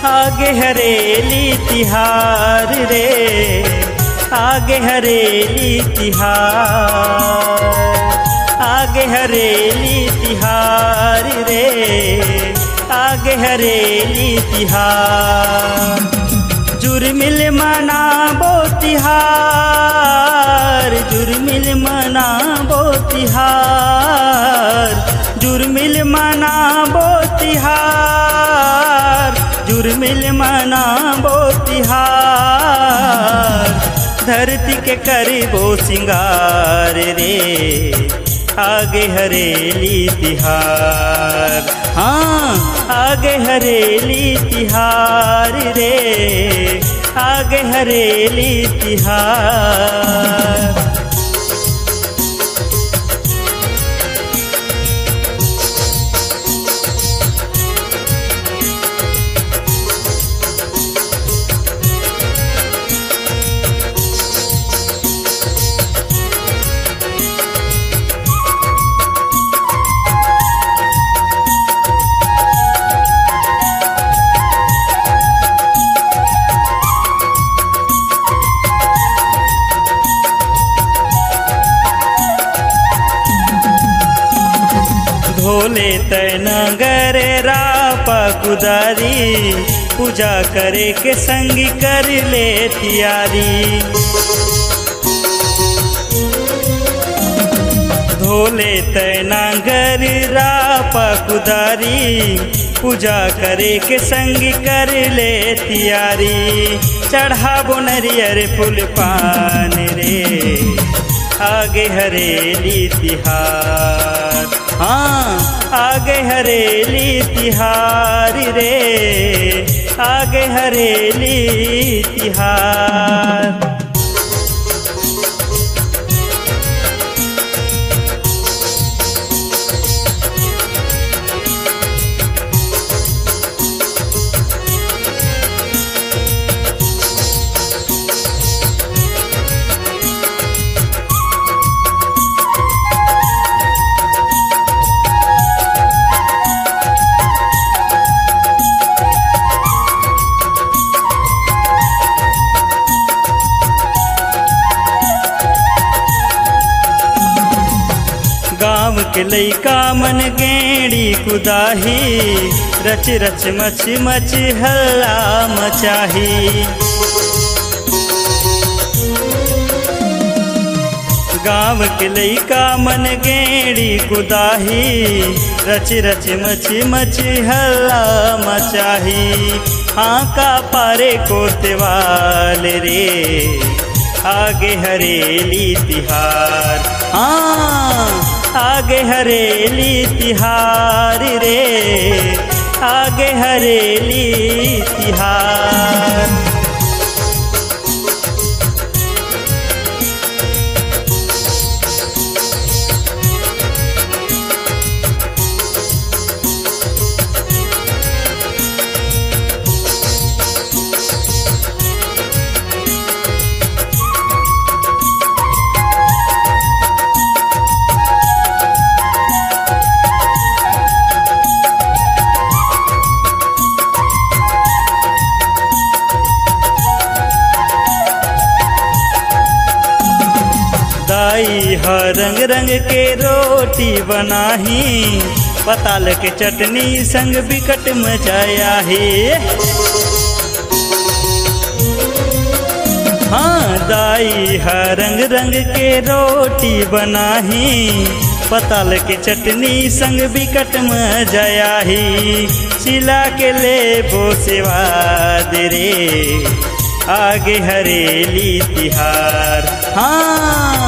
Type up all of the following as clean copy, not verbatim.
आगे हरेली तिहार रे, आगे हरेली तिहार, आगे हरेली तिहार रे, आगे हरेली तिहार। जुर्मिल मनाबो तिहार, जुर्मिल मनाबो तिहार, जुर्मिल मनाबो तिहार, जुर्मिल मनाबो तिहार। धरती के करीबो सिंगार रे, आगे हरेली तिहार, हाँ आगे हरेली तिहार रे, आगे हरेली तिहार। धोले तैनागर रापा कुदारी, पूजा करे के संग कर ले तियारी। धोले तैनागर रापा कुदारी, पूजा करे के संग कर ले तियारी। चढ़ाबो नरियर फूल पान रे, आगे हरेली तिहार, हाँ आगे हरेली तिहार रे, आगे हरेली तिहार। गाँव के लइका मन गेड़ी कुदाही, रच रच मच मच हल्ला मचाही। गाँव के लइका मन गेड़ी कुदाही, रच रच मच मच हल्ला मचाही। हाँ का पारे कोतवाल रे, आगे हरेली तिहार, हाँ आगे हरेली तिहार रे, आगे हरेली तिहार। दाई हर रंग रंग के रोटी बनाही, पताल के चटनी संग बिकट मचाया है। हाँ दाई हर रंग रंग के रोटी बनाही, पताल के चटनी संग बिकट मजाया ही। सिला के ले बो सेवाद रे, आगे हरेली तिहार, हाँ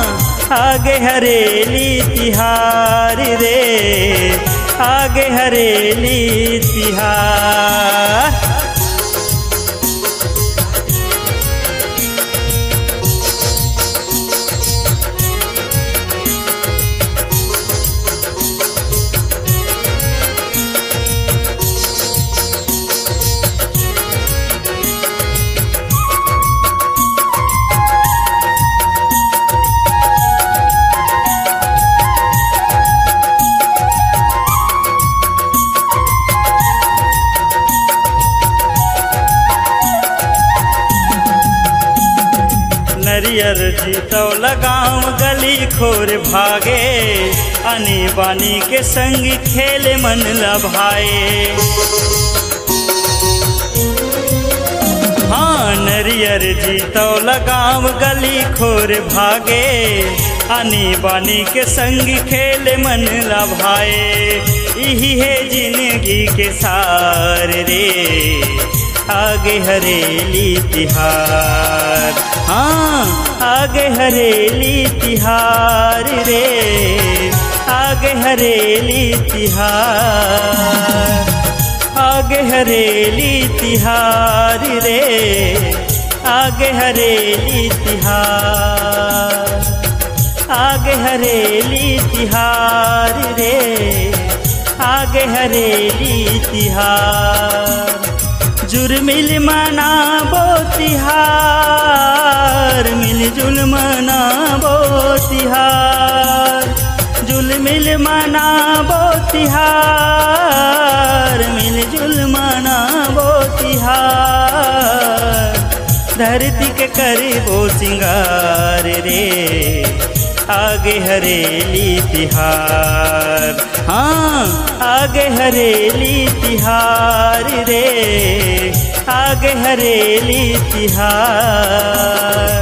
आगे हरेली तिहार रे, आगे हरेली तिहार। नरियर जीतौला गाँव गली खोर भागे, आनी बानी के संग खेले मन लभाए। हाँ नरियर जीतौला गाँव गली खोर भागे, आनी बानी के संग खेले मन लभाए। यही है जिंदगी के सार रे, आगे हरेली तिहार। हाँ आगे हरेली तिहार रे, आगे हरेली तिहार। आगे हरेली तिहार रे, आगे हरेली तिहार। आगे हरेली तिहार रे, आगे हरेली तिहार। जुर्मिल मनाबो तिहार, मिलजुल मनाबो तिहार। जुलमिल मनाबो तिहार, मिलजुल मनाबो तिहार। धरती के करबो सिंगार रे, आगे हरेली तिहार। हाँ आगे हरेली तिहार रे, आगे हरेली तिहार।